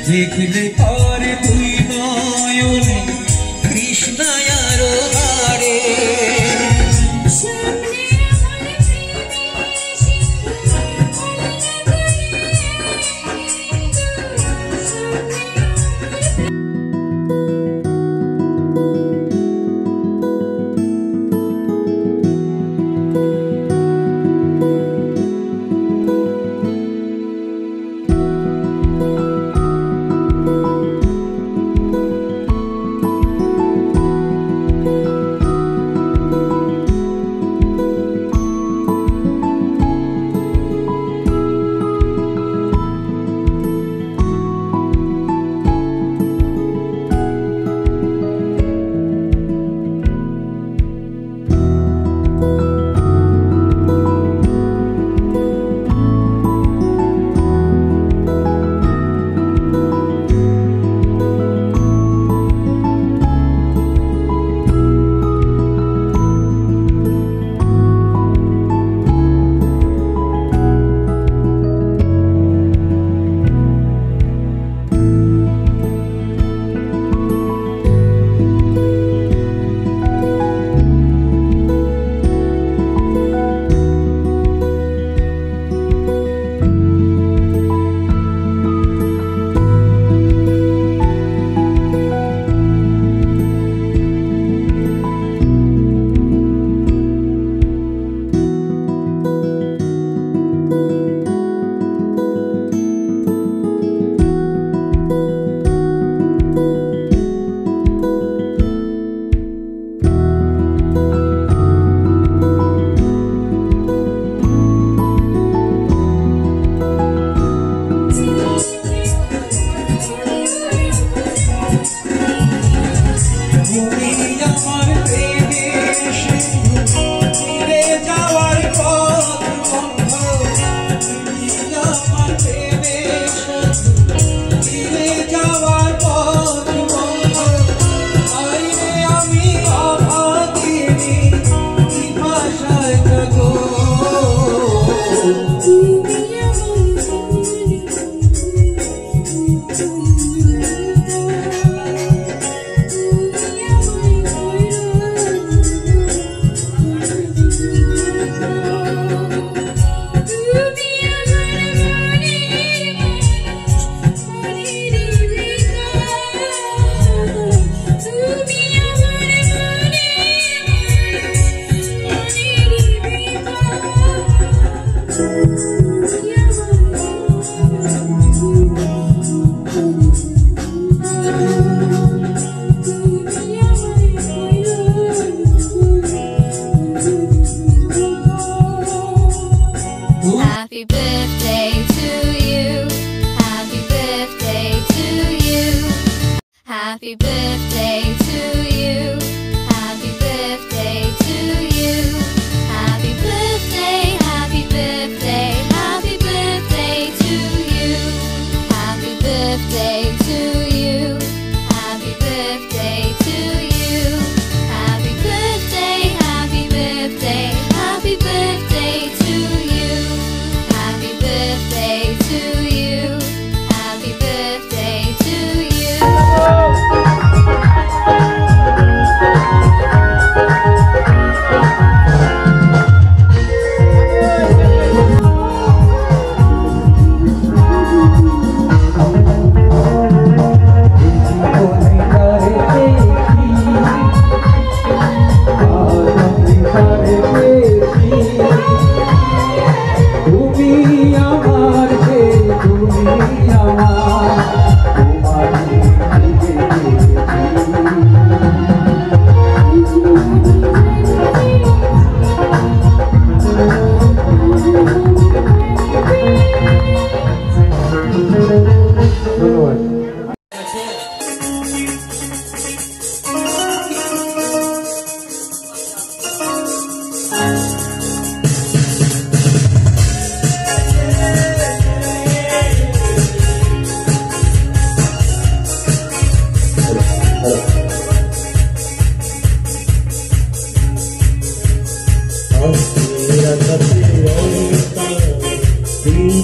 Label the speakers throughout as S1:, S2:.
S1: देखले पारे तुई नयने कृष्णायार बाड़े
S2: Happy birthday to you. Happy birthday to you. Happy birthday to you. Happy birthday to you. Happy birthday, happy birthday, happy birthday to you. Happy birthday to you. Happy birthday to you. Happy birthday, happy birthday, happy birthday to you. Happy birthday to you. Happy birthday to you.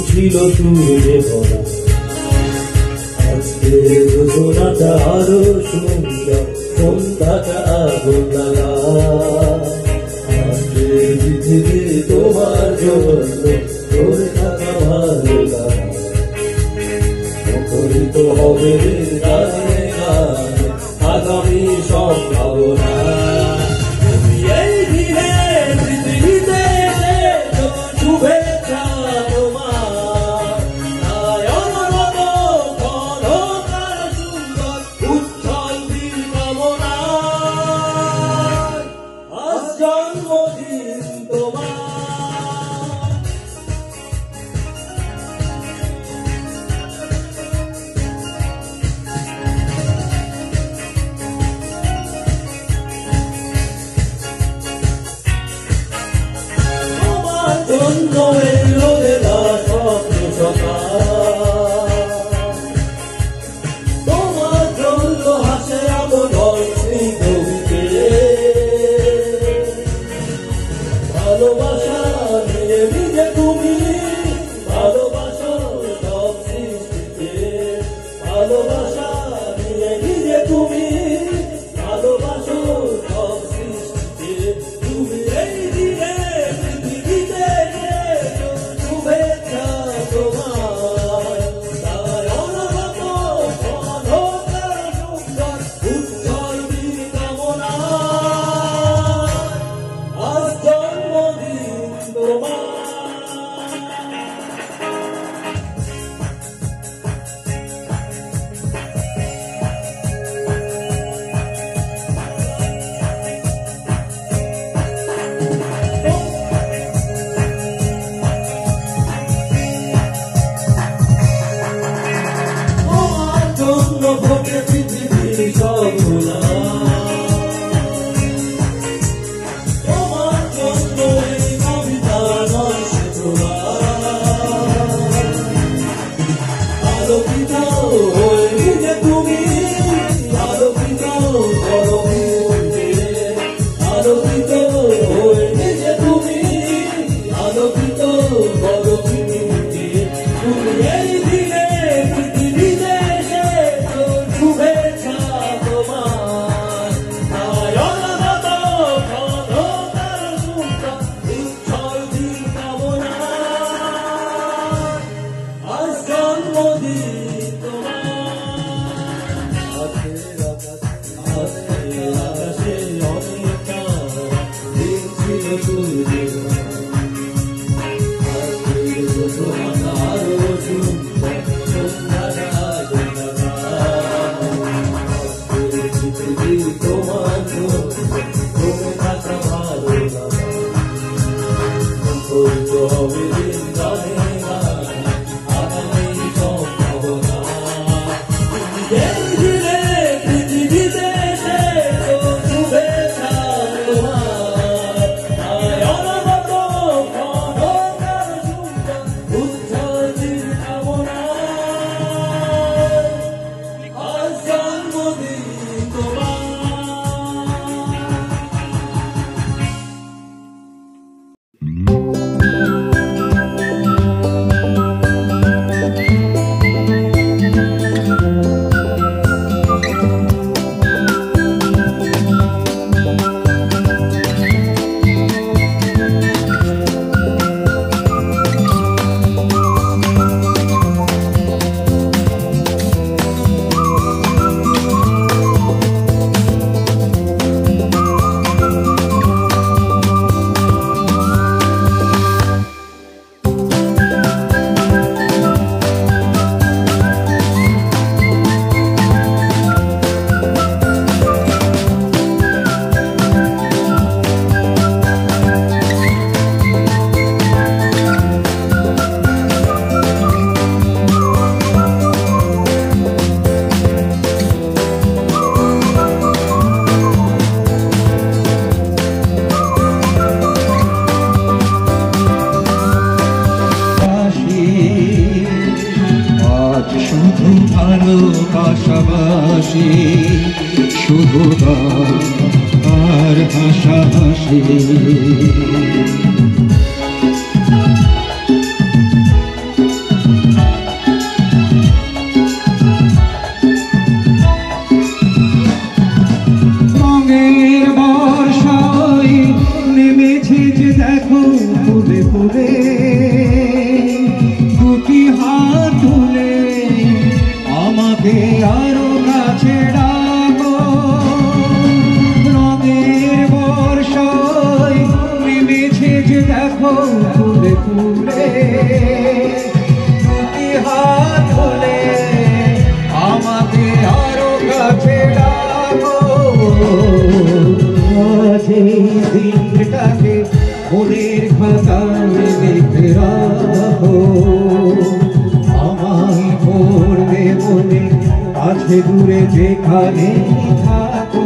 S3: ছিল তুলে ভরা আজকে যোজনাটা আরো সুন্দর সন্ধ্যাটা আগুন লাগা আজকে পৃথিবী তোমার জন্য ধরে থাকা ভালো লাগা মুখরিত হবে গানে গানে আগামী সম্ভাবনা
S1: ভাসে শুধু গান আর হাসাহাসি। রঙের বর্ষায় নেমেছে যে দেখো ফুলে ফুলে, দুটি হাত তুলে আমাকে আরো কাছে ডাকো। রঙের বর্ষায় নেমেছে যে দেখো ফুলে ফুলে, দুটি হাত তুলে আমাকে আরো কাছে ডাকো। আজ এই দিনটাকে মনের খাতায় লিখে রাখো, আমায় পড়বে মনে আছে দূরে যেখানে থাকো।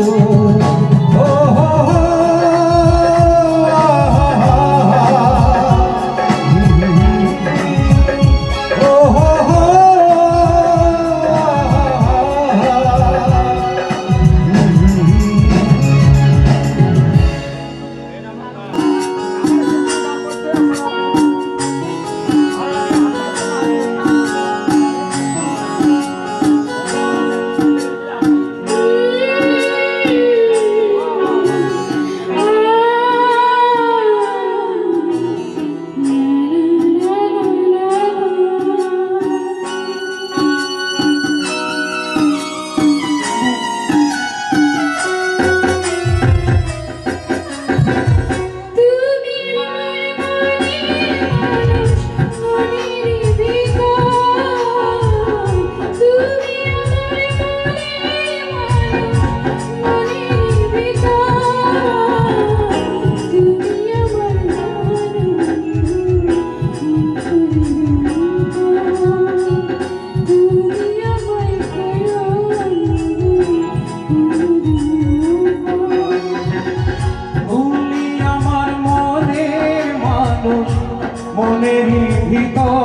S1: মনেরই ভিতর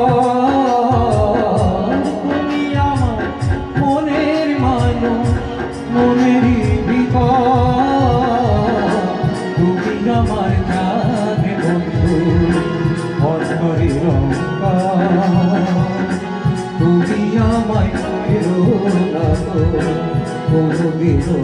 S1: তুমি আমার মনের মানুষ, মনেরই ভিতর তুমি আমার জানে বন্ধু অন্তরে রঙ্কা। তুমি আমায় ফেরো না তো কোনোদিনও।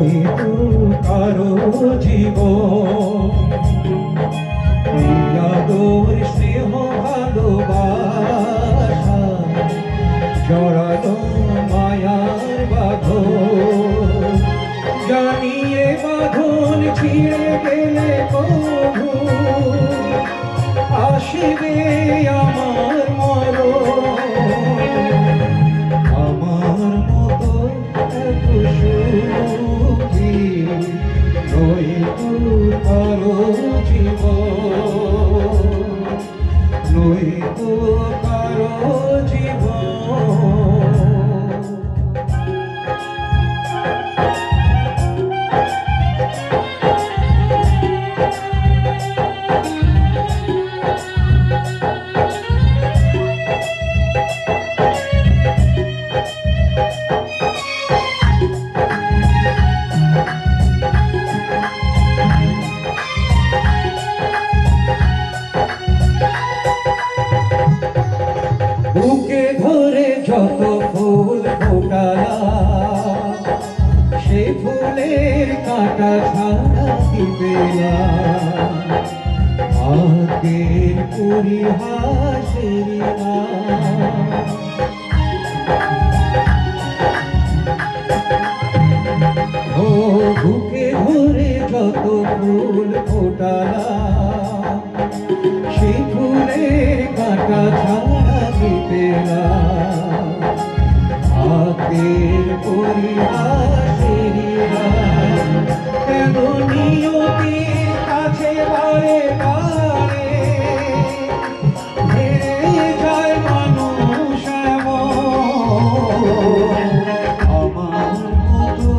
S1: নয়তো কারো জীবন আদর স্নেহ ভালোবাসা জড়ানো মায়ার বাঁধন জানিয়ে বাঁধন ছিঁড়ে গেলে কবু আসিবে আমার মরণ আমার মতো এত সুখী নয়তো কারো জীবন নয়তো কারো জীবন বুকে ধরে যত ফুল ফোটালা সে ফুলের কাঁটা ছাড়া দিবে না আগের পরিহাসের না ও বুকে ধরে যত ফুল ফোটালা সে ফুলের কাঁটা ছাড়া দিবে না আগের পরিহাসের না কেন নিয়তির কাছে বারে বারে হেরে যায় মানুষ আমার মতো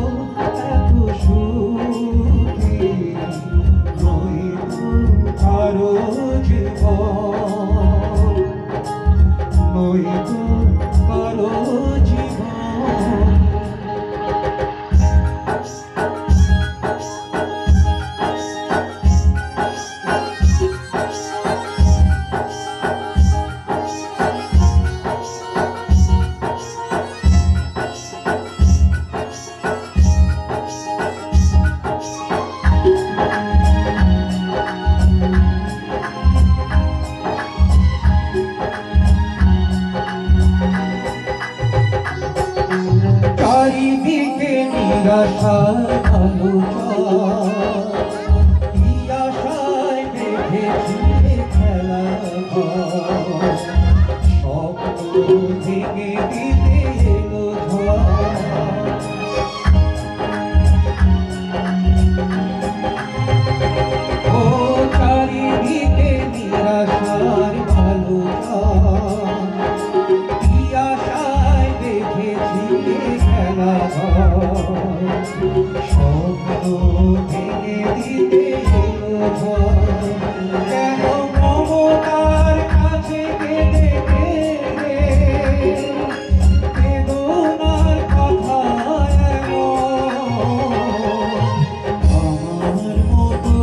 S1: এত সুখী নয়তো কারো জীবন নয়তো কারো জীবন চারিদিকে নিরাশার আলোচনা কি আশায় দেখেছি খেলা স্বপ্ন ভেঙে দিতে এলো ও চারিদিকে নিরাশার আলোচনা কি আশায় দেখেছি খেলা স্বপ্ন ভেঙে দিতে এলো কেন মমতার কাছে কেঁদে কেঁদে বেদনার কথা আমার মতো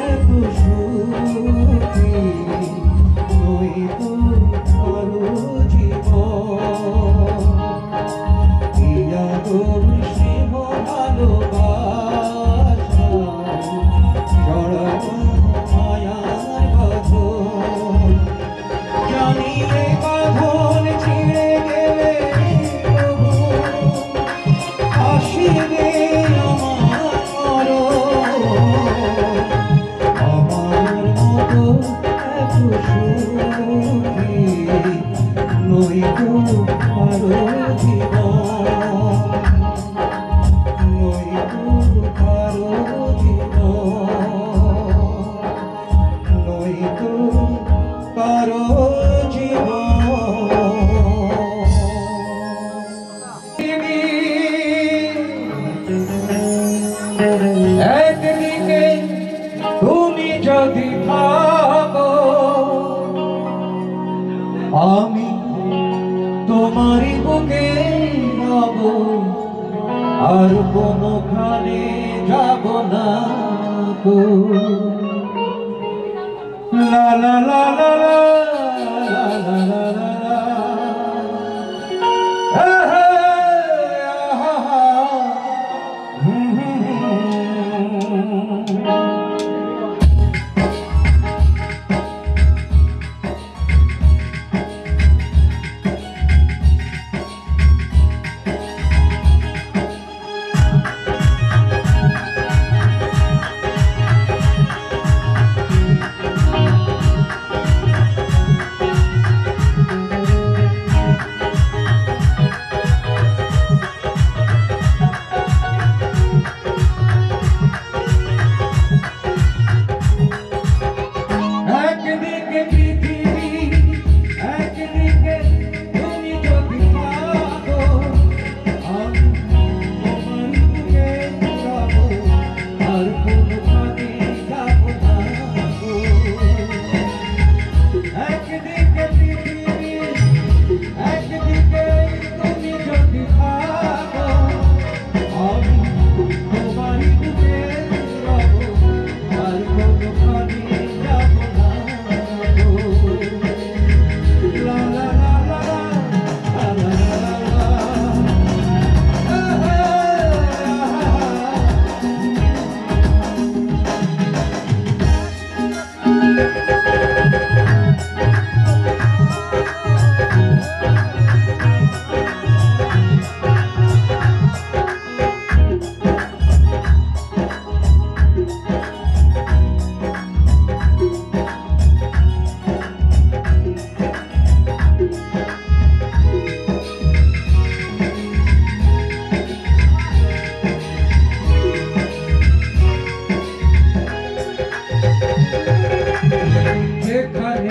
S1: এত সুখী নয়তো কারো জীবন আদর স্নেহ ভালোবাসা জড়ানো মায়ার বাঁধন জানিয়ে বাঁধন ছিঁড়ে গেলে প্রভু আসিবে আমার মরণ আমার মতো এত সুখী নয়তো কারো জীবন নয়তো কারো জীবন নয়তো কারো জীবন একদিকে তুমি যদি থাকো আমি তোমারই বুকে রব আর কোনোখানে যাব না গো লা লা লা লা লা লা লা লা লা লা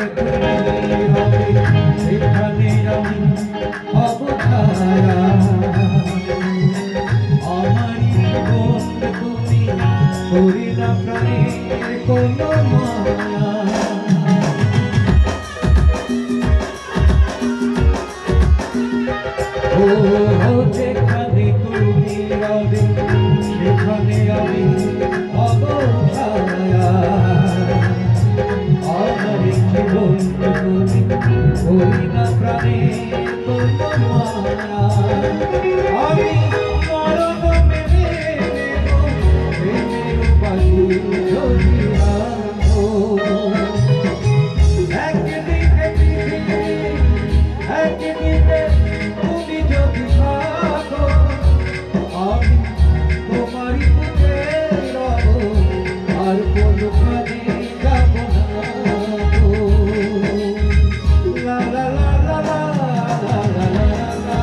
S1: তুমি রবে সেখানে আমি অবতারা আমারই বন্ধু তুমি করি না প্রাণের কোনো মায়া ও যেখানে তুমি রবে সেখানে আমি অবতারা আমারই বন্ধু তুমি করি না প্রাণের কোনো মায়া আমি মরণ মেনে নেব প্রেমের বায়ু যদি রাখো একদিকে পৃথিবী একদিকে তুমি যদি থাকো আমি তোমারই বুকে রব আর কোনোখানে যাব না লা লা লা লা লা লা লা লা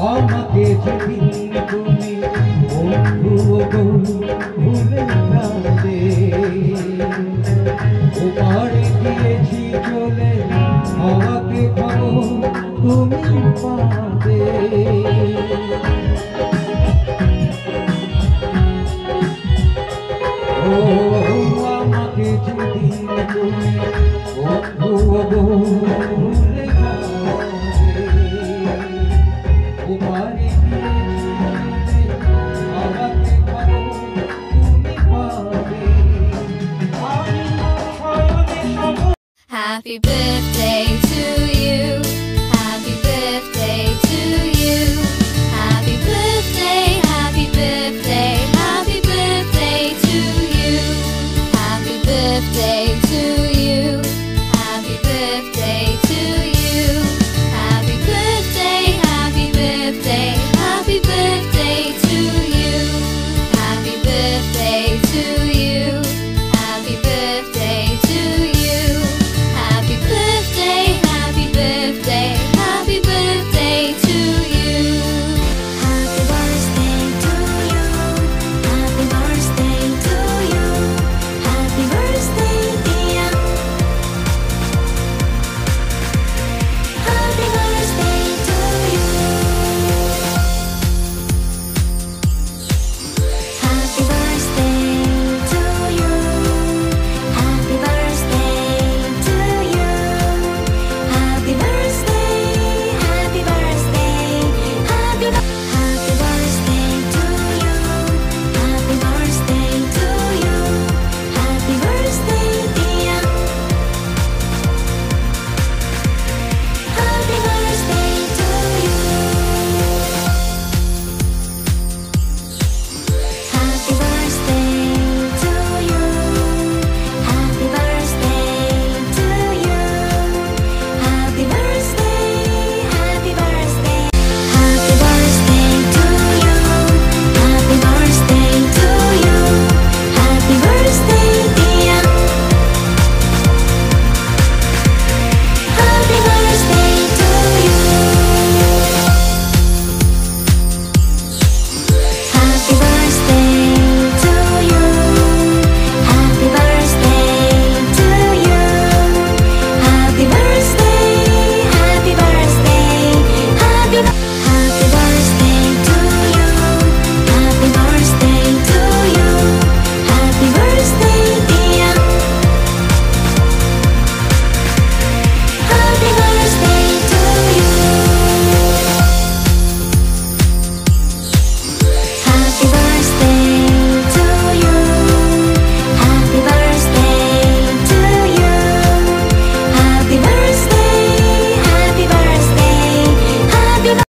S1: আমাকে যেদিন তুমি বন্ধু গো ভুলে যাবে ওপারে গিয়েছি চলে আমাকে খবর তুমি পাবে ও আমাকে যেদিন তুমি বন্ধু গো ভুলে যাবে ওপারে গিয়েছি আমাকে খবর তুমি পাবে আমি শয়নে সব
S2: Happy birthday to you.